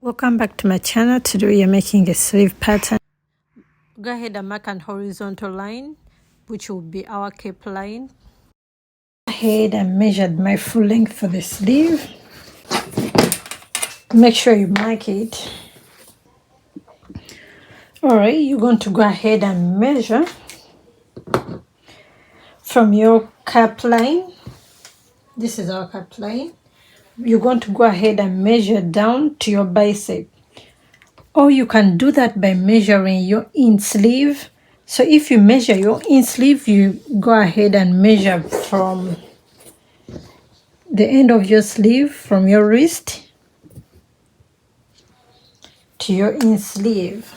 Welcome back to my channel. Today we are making a sleeve pattern. Go ahead and mark an horizontal line, which will be our cape line. Go ahead and measured my full length for the sleeve. Make sure you mark it. Alright, you're going to go ahead and measure from your cap line. This is our cap line. You're going to go ahead and measure down to your bicep. Or you can do that by measuring your in sleeve. So if you measure your in sleeve, you go ahead and measure from the end of your sleeve, from your wrist to your in sleeve.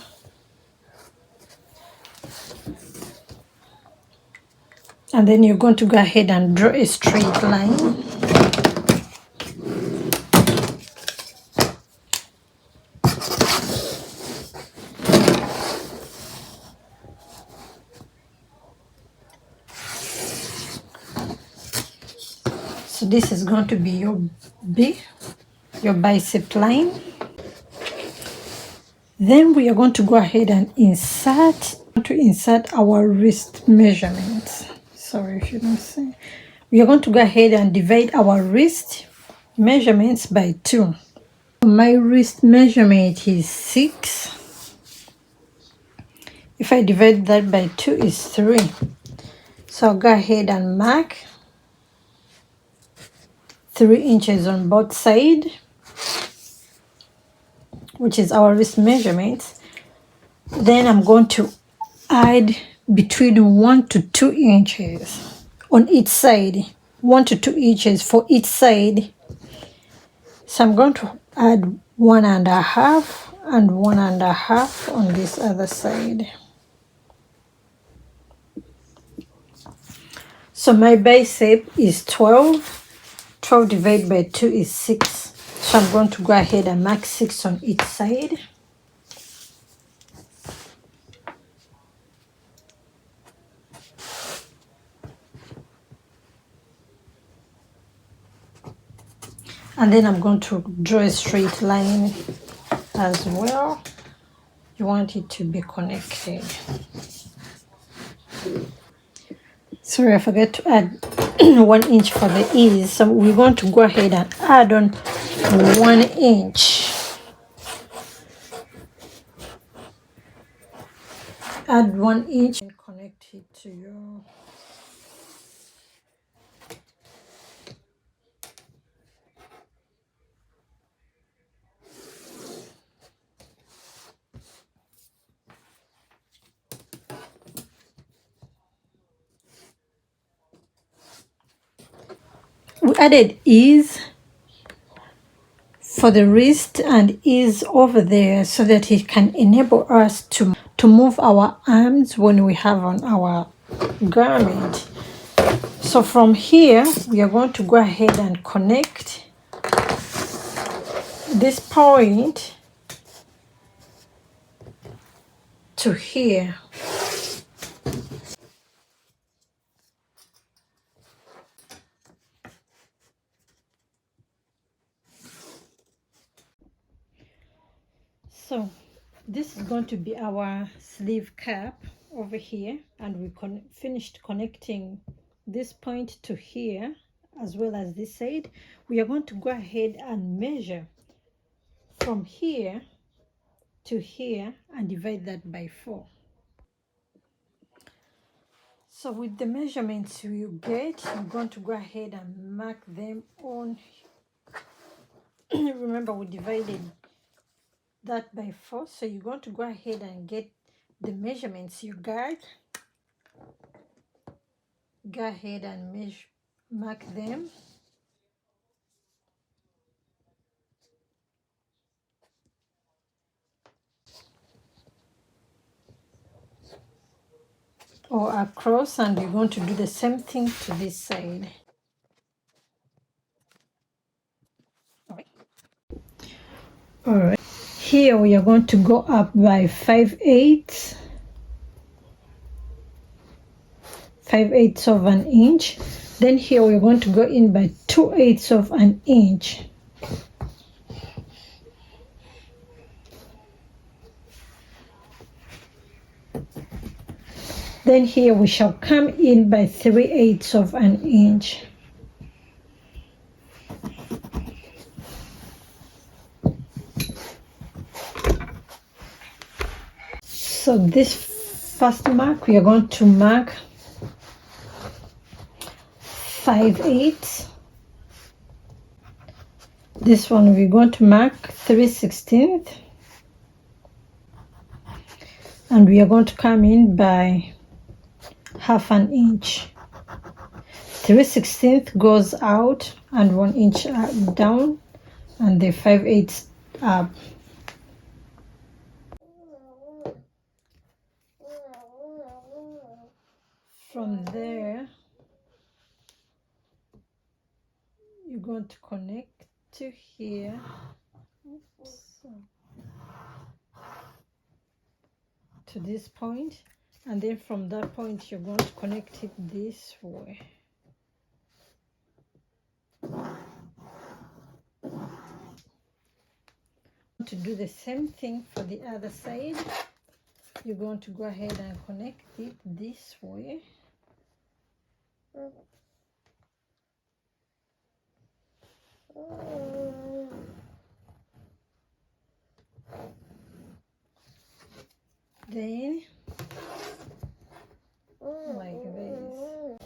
And then you're going to go ahead and draw a straight line. So this is going to be your bicep line. Then we are going to go ahead and insert our wrist measurements. Sorry if you don't see. We are going to go ahead and divide our wrist measurements by 2. My wrist measurement is 6. If I divide that by 2 is 3. So I'll go ahead and mark 3 inches on both sides, which is our wrist measurement. Then I'm going to add between 1 to 2 inches on each side. 1 to 2 inches for each side. So I'm going to add 1.5 and 1.5 on this other side. So my bicep is 12. 12 divided by 2 is 6. So I'm going to go ahead and mark 6 on each side. And then I'm going to draw a straight line as well. You want it to be connected. Sorry, I forgot to add 1 inch for the ease. So we're going to go ahead and add on 1 inch. Add 1 inch and connect it to your we added ease for the wrist and ease over there so that it can enable us to move our arms when we have on our garment. So from here we are going to go ahead and connect this point to here. So this is going to be our sleeve cap over here, and we finished connecting this point to here as well as this side. We are going to go ahead and measure from here to here and divide that by 4. So with the measurements you get, you're going to go ahead and mark them on. Remember, we divided that by 4, so you're going to go ahead and get the measurements you got. Go ahead and mark them. Or across, and you're going to do the same thing to this side. All right. Here we are going to go up by 5/8 of an inch. Then here we're going to go in by 2/8 of an inch. Then here we shall come in by 3/8 of an inch. So this first mark, we are going to mark 5/8. This one we're going to mark 3/16, and we are going to come in by 1/2 an inch. 3/16 goes out and 1 inch down, and the 5/8 up. From there, you're going to connect to here. Oops. To this point, and then from that point you're going to connect it this way. To do the same thing for the other side, you're going to go ahead and connect it this way. Then like this.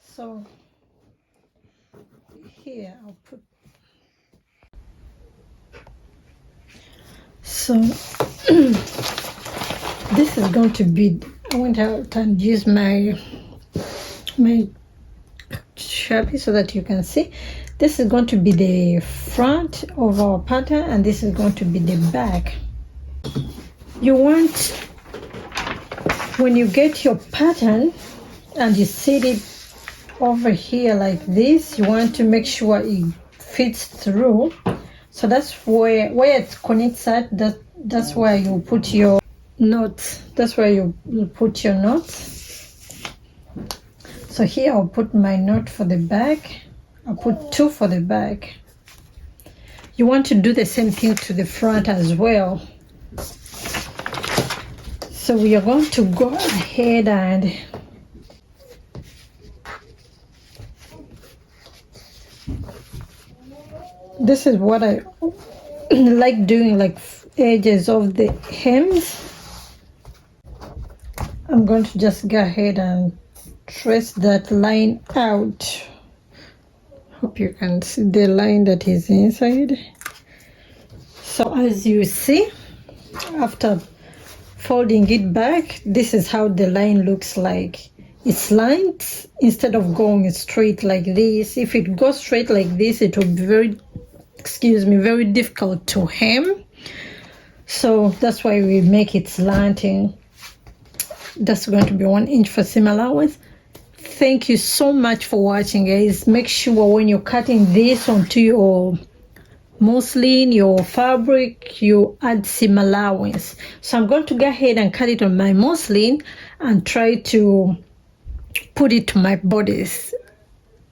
So here I'll put, so this is going to be, I went out and used my Sharpie so that you can see. This is going to be the front of our pattern, and this is going to be the back. You want, when you get your pattern and you set it over here like this, you want to make sure it fits through. So that's where it connects at, that's where you put your knots. That's where you put your knots. So here I'll put my knot for the back. I'll put 2 for the back. You want to do the same thing to the front as well. So we are going to go ahead and this is what I like doing, like edges of the hems. I'm going to just go ahead and trace that line out. Hope you can see the line that is inside. So as you see, after folding it back, this is how the line looks like. It's lined instead of going straight like this. If it goes straight like this, it will be very difficult to hem. So that's why we make it slanting. That's going to be 1 inch for seam allowance. Thank you so much for watching, guys. Make sure when you're cutting this onto your muslin, your fabric, you add seam allowance. So I'm going to go ahead and cut it on my muslin and try to put it to my bodice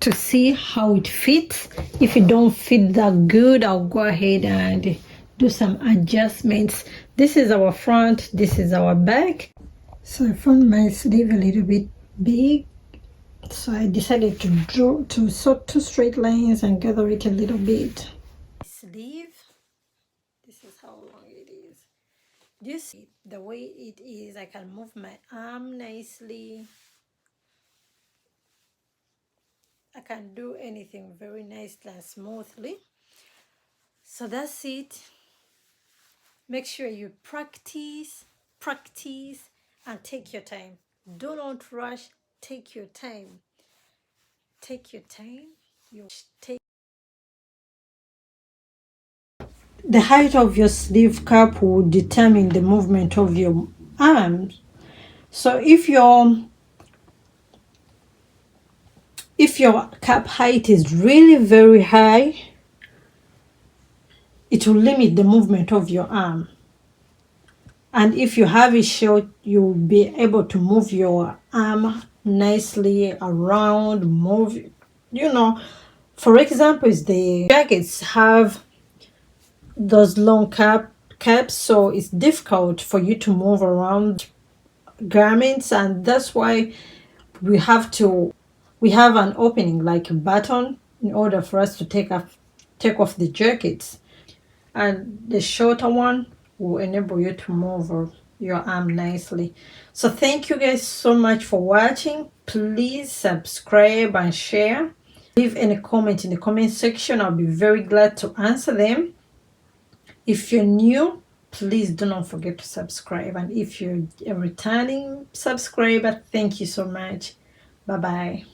to see how it fits. If it don't fit that good, I'll go ahead and do some adjustments. This is our front, this is our back. So I found my sleeve a little bit big, so I decided to sew 2 straight lines and gather it a little bit. Sleeve, this is how long it is. You see the way it is, I can move my arm nicely. I can do anything very nicely and smoothly. So that's it. Make sure you practice, and take your time. Do not rush. Take your time. Take your time. The height of your sleeve cap will determine the movement of your arms. So if your cap height is really very high, it will limit the movement of your arm. And if you have it short, you'll be able to move your arm nicely around, move, for example, the jackets have those long caps, so it's difficult for you to move around garments, and that's why we have an opening like a button in order for us to take off the jackets, and the shorter one will enable you to move your arm nicely. So thank you guys so much for watching. Please subscribe and share. Leave any comment in the comment section. I'll be very glad to answer them. If you're new, please do not forget to subscribe, and if you're a returning subscriber, thank you so much. Bye bye.